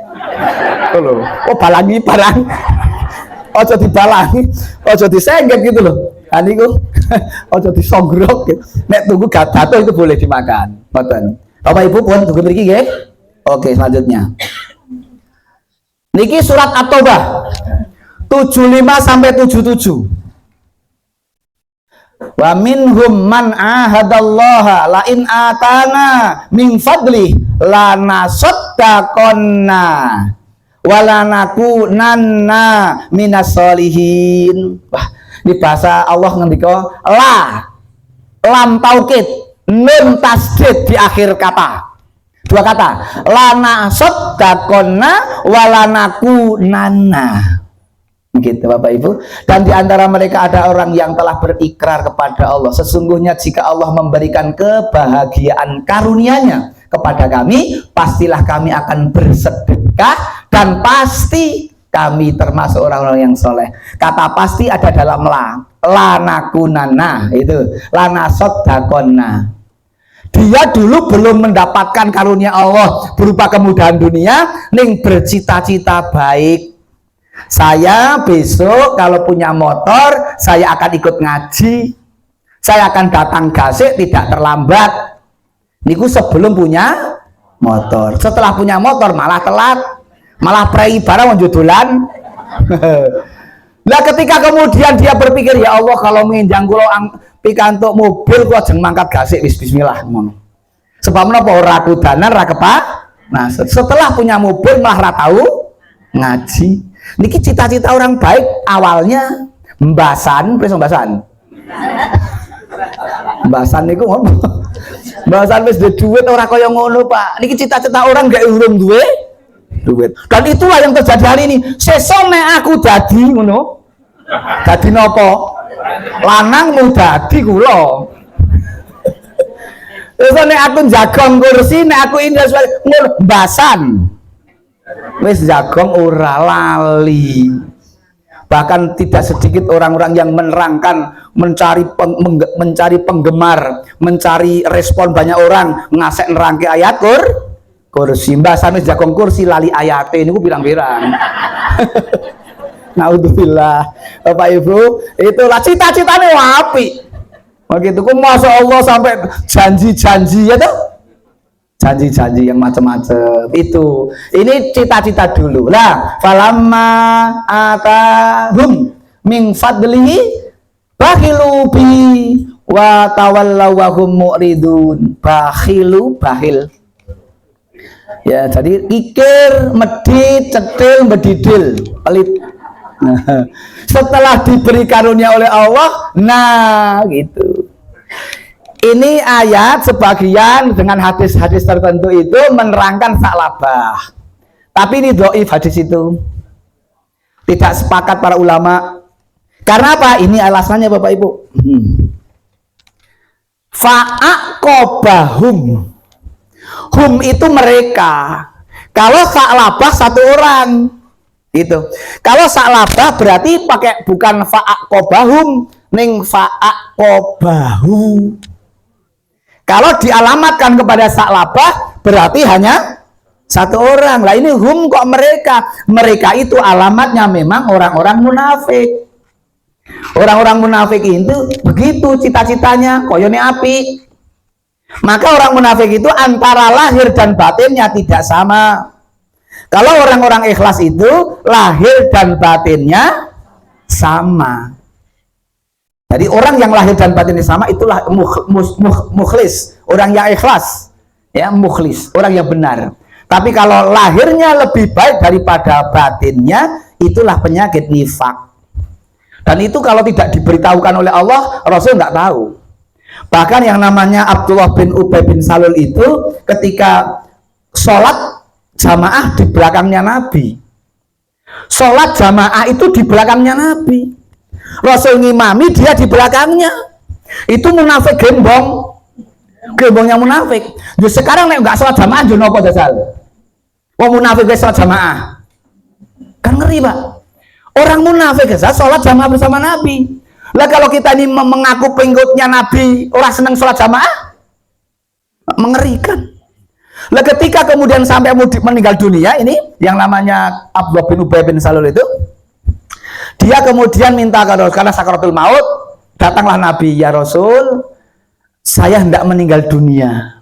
Oh, oh balangi barang. Ojo dibalangi, ojo disengget gitu loh. Niku ojo disogrok gitu. Nek tunggu jatuh itu boleh dimakan. Ngoten. Bapak Ibu pun tunggu mriki nggih. Oke, selanjutnya. Niki surat At-Taubah 75 sampai 77. Wa minhum man ahadallaha la in atana min fadli la nasaddaqonna walanakunanna minas solihin. Wah, di bahasa Allah ngendika lam taukid nun tasdid di akhir kata. Dua kata, lana soddaqonna walanakunanna. Gitu Bapak Ibu. Dan di antara mereka ada orang yang telah berikrar kepada Allah, sesungguhnya jika Allah memberikan kebahagiaan karunia-Nya kepada kami, pastilah kami akan bersedekah dan pasti kami termasuk orang-orang yang soleh. Kata pasti ada dalam lanakunanna, itu lana soddaqonna. Dia dulu belum mendapatkan karunia Allah berupa kemudahan dunia, ning bercita-cita baik. Saya besok kalau punya motor, saya akan ikut ngaji. Saya akan datang gasik tidak terlambat. Niku sebelum punya motor. Setelah punya motor malah telat, malah prei barang menjudulan. Lah ketika kemudian dia berpikir, ya Allah kalau menginjang kula pikantuk mobil kula ajeng mangkat gasik wis bismillah ngono. Sebab menapa ora kudanan ora kepak. Nah, setelah punya mobil malah ora tahu ngaji. Niki cita-cita orang baik awalnya mbasan, wis mbasan. Mbasan niku ngono. Mbasan wis duwe duit ora kaya ngono, Pak. Niki cita-cita orang gak urung duwe duit. Dan itulah yang terjadi hari ini. Sesuk nek aku dadi ngono. Dadi napa? Lanang mau dadi kula. Terus nek aku jagong kursi, nek aku ini ngono mbasan. Wis jagong ora lali. Bahkan tidak sedikit orang-orang yang menerangkan, mencari penggemar, mencari respon banyak orang, ngasek nerangke ayat kursi. Mbasan wis jagong kursi lali ayate niku pirang-pirang. Naudzubillah. Bapak Ibu, itulah cita-citanya apik. Begitu kok masya Allah sampai janji-janji ya tuh. Janji-janji yang macam-macam itu. Ini cita-cita dulu lah. Falamma atahum min fadlihi bakhilu bi wa tawallaw wa hum mu'ridun. Bakhilu, bakhil. Ya, jadi kikir, medit, cetil, bedidil, pelit. Nah, setelah diberi karunia oleh Allah, nah gitu. Ini ayat sebagian dengan hadis-hadis tertentu itu menerangkan saklabah. Tapi ini dhaif hadis itu. Tidak sepakat para ulama. Karena apa? Ini alasannya Bapak Ibu. Fa'aqobahum. Hum itu mereka. Kalau saklabah satu orang. Itu. Kalau saklabah berarti pakai bukan fa'aqobahum, ning fa'aqobahu. Kalau dialamatkan kepada saklabah berarti hanya satu orang. Lah ini hum kok mereka. Mereka itu alamatnya memang orang-orang munafik. Orang-orang munafik itu begitu cita-citanya, koyone api. Maka orang munafik itu antara lahir dan batinnya tidak sama. Kalau orang-orang ikhlas itu lahir dan batinnya sama. Jadi orang yang lahir dan batinnya sama itulah mukhlis, orang yang ikhlas, ya mukhlis, orang yang benar. Tapi kalau lahirnya lebih baik daripada batinnya, itulah penyakit nifak. Dan itu kalau tidak diberitahukan oleh Allah, Rasul nggak tahu. Bahkan yang namanya Abdullah bin Ubay bin Salul itu ketika sholat jamaah di belakangnya Nabi. Sholat jamaah itu di belakangnya Nabi. Rasul ngimami, dia di belakangnya. Itu munafik gembong. Gembongnya munafik. Jadi sekarang nek nggak sholat jamaah, jadi apa dasar? Wong munafik guys sholat jamaah. Kan ngeri Pak. Orang munafik guys sholat jamaah bersama Nabi. Lah kalau kita ini mengaku pengikutnya Nabi, orang senang sholat jamaah, mengerikan. Lah ketika kemudian sampai meninggal dunia, ini yang namanya Abdullah bin Ubay bin Salul itu, dia kemudian minta karena sakaratul maut, datanglah Nabi, ya Rasul, saya hendak meninggal dunia.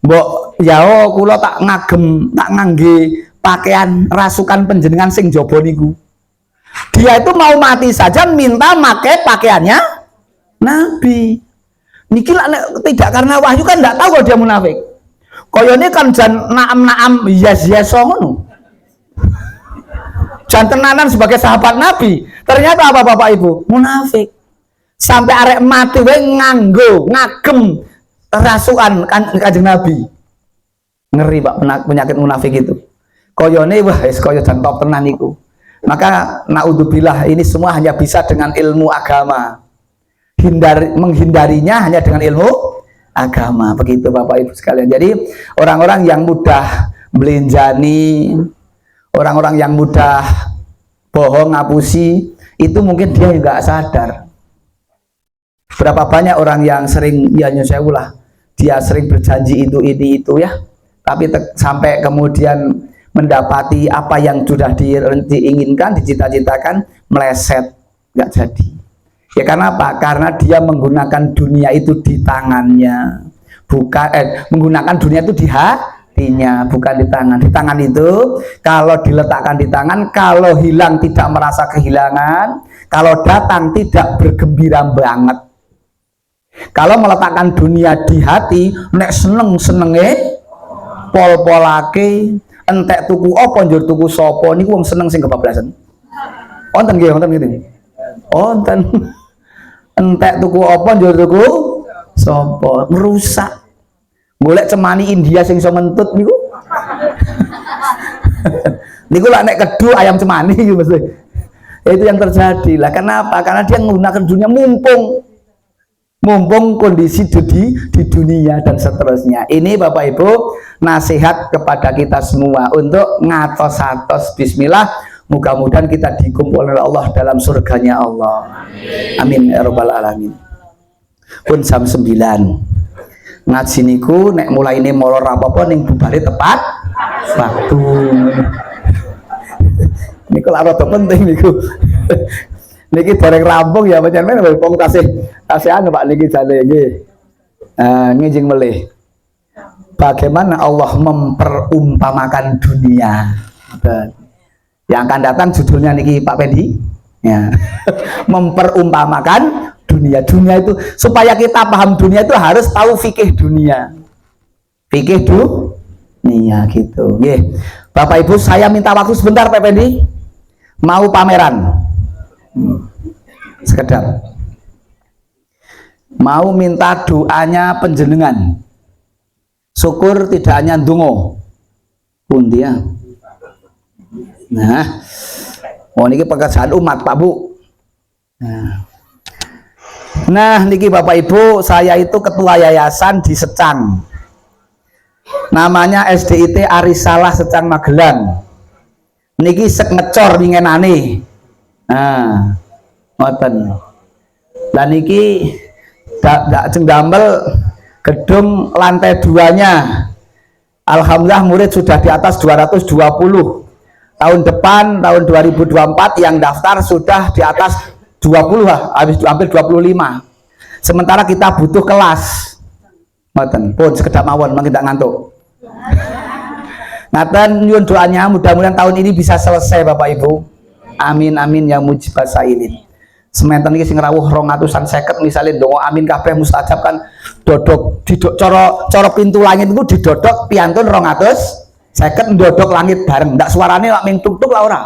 Mbok yao kula tak ngagem, tak ngangge pakaian rasukan panjenengan sing jaba niku. Dia itu mau mati saja minta pakai pakaiannya Nabi. Niki tidak karena wahyu kan tidak tahu kalau dia munafik. Koyone kan jan naam yes ngono. Jan tenanan sebagai sahabat Nabi. Ternyata apa Bapak Ibu? Munafik. Sampai arek mati wae nganggo ngagem rasukan Kanjeng Nabi. Ngeri Pak penyakit munafik itu. Koyone wah wis koyo jan top tenan iku. Maka naudzubillah ini semua hanya bisa dengan ilmu agama. Menghindarinya hanya dengan ilmu agama. Begitu Bapak Ibu sekalian. Jadi orang-orang yang mudah belenjani, orang-orang yang mudah bohong, ngapusi, itu mungkin dia nggak sadar. Berapa banyak orang yang sering, ya nyusewulah, dia sering berjanji itu ya. Tapi sampai kemudian mendapati apa yang sudah diinginkan, dicita-citakan, meleset, nggak jadi. Ya karena apa? Karena dia menggunakan dunia itu di tangannya, bukan menggunakan dunia itu di hatinya, bukan di tangan. Di tangan itu kalau diletakkan di tangan, kalau hilang tidak merasa kehilangan, kalau datang tidak bergembira banget. Kalau meletakkan dunia di hati, nek senenge pol-polake, entek tuku apa njur tuku sapa niku wong seneng sing kebablasan. Wonten nggih, wonten gitu. Wonten. Entek tuku apa njur tuku sapa, merusak. Golek cemani India sing iso mentut niku. Niku lak nek kedu ayam cemani gitu mesti. Itu yang terjadi lah. Kenapa? Karena dia menggunakan dunia mumpung kondisi di dunia dan seterusnya. Ini Bapak Ibu nasihat kepada kita semua untuk ngatos-atos bismillah, mudah-mudahan kita dikumpul oleh Allah dalam surganya Allah. Amin ya rabbal alamin. Pun jam 9 ngaji niku nek mulai ini molor apa-apa ning bubare tepat waktu. Niku lak rada penting niku. Niki bareng rampung ya pancen men wong tasih anu Pak niki jane nggih. Ngijing melih. Bagaimana Allah memperumpamakan dunia. Yang akan datang judulnya niki Pak Pendi ya. Memperumpamakan dunia. Dunia itu supaya kita paham dunia itu harus tahu fikih dunia. Fikih dunia gitu. Nggih. Bapak Ibu, saya minta waktu sebentar Pak Pendi. Mau pameran. Sekedar. Mau minta doanya penjenengan. Syukur tidak hanya ndonga. Pundi ya. Nah, ini pekerjaan umat Pak Bu. Nah, niki Bapak Ibu, saya itu ketua yayasan di Secang. Namanya SDIT Arisalah Secang Magelang. Niki sek ngecor wingenane. Nah, ngoten. Lah niki dak jengdamel gedung lantai 2-nya. Alhamdulillah murid sudah di atas 220. Tahun depan tahun 2024 yang daftar sudah di atas 20 lah, hampir 25. Sementara kita butuh kelas. Ngoten, pun sekedap mawon mangke ndak ngantuk. Ngaten nyuwun doanya mudah-mudahan tahun ini bisa selesai Bapak Ibu. Amin amin ya mujibas sailin. Semanten iki sing rawuh 250 misalnya ndonga amin kabeh mustajab kan dodok didok cara pintu langit itu didodok piantun 250 ndodok langit bareng ndak suarane lak ming tuk-tuk lah ora.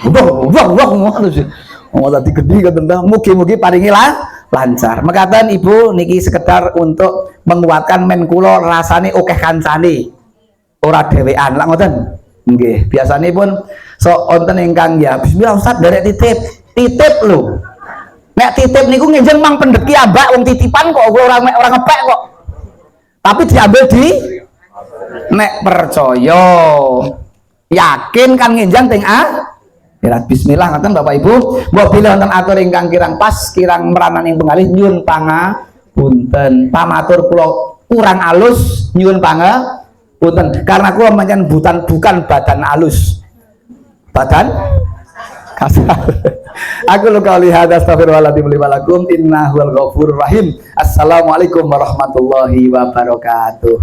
Wah ngono sih. Oh tadi gede katenda mugi-mugi paringi lancar. Mekaten Ibu niki sekedar untuk menguatkan men kula rasane akeh kancane. Ora dhewean lak ngoten. Nggih, biasane pun sok wonten ingkang ya bismillah Ustaz derek titip lho. Nek titip niku nginjen mang pendeki ambak wong titipan kok orang ngepek kok. Tapi diambil di nek percaya yakin kan nginjang teng bismillah ngaten Bapak Ibu. Mbok bilih wonten atur ingkang kirang pas kirang meranan ing pengalih nyuwun pangapunten. Pamatur kula kurang alus nyuwun pangapunten karena kula pancen bukan badan alus. Badan kasar. Aku luka lihat astagfirullahaladzim li walakum innahul ghafurur rahim. Assalamualaikum warahmatullahi wabarakatuh.